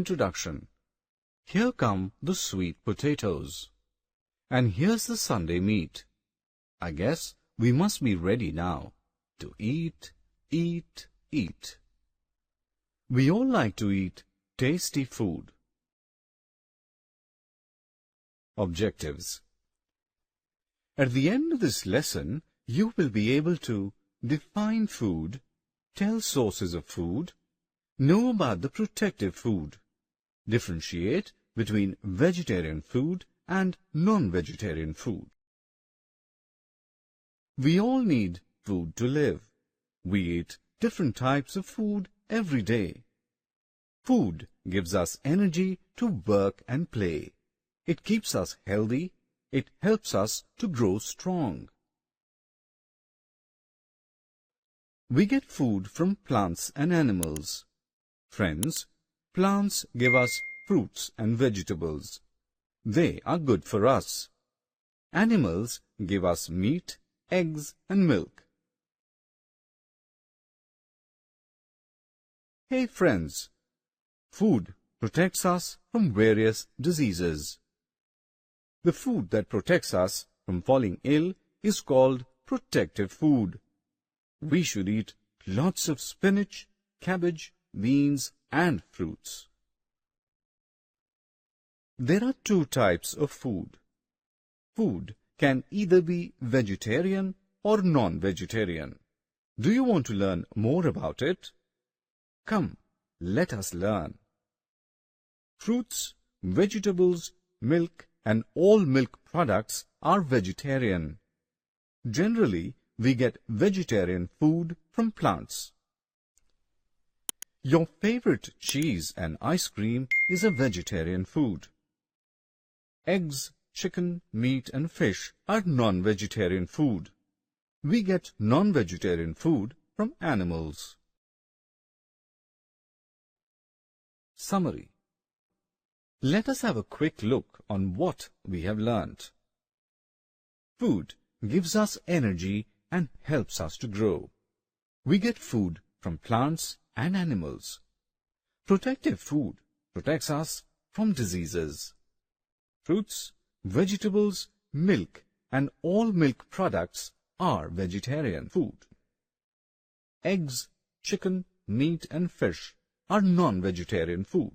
introduction. Here come the sweet potatoes. And here's the Sunday meat. I guess we must be ready now to eat, eat, eat. We all like to eat tasty food. Objectives. At the end of this lesson, you will be able to define food, tell sources of food, know about the protective food, differentiate between vegetarian food and non-vegetarian food. We all need food to live. We eat different types of food every day. Food gives us energy to work and play. It keeps us healthy. It helps us to grow strong. We get food from plants and animals. Friends, plants give us fruits and vegetables. They are good for us. Animals give us meat, eggs, and milk. Hey friends, food protects us from various diseases. The food that protects us from falling ill is called protective food. We should eat lots of spinach, cabbage, beans, and fruits. There are two types of food. Food can either be vegetarian or non-vegetarian. Do you want to learn more about it? Come, let us learn. Fruits, vegetables, milk, and all milk products are vegetarian. Generally, we get vegetarian food from plants. Your favorite cheese and ice cream is a vegetarian food. Eggs, chicken, meat, and fish are non-vegetarian food. We get non-vegetarian food from animals. Summary. Let us have a quick look on what we have learnt. Food gives us energy and helps us to grow. We get food from plants and animals. Protective food protects us from diseases. Fruits, vegetables, milk, and all milk products are vegetarian food. Eggs, chicken, meat, and fish are non-vegetarian food.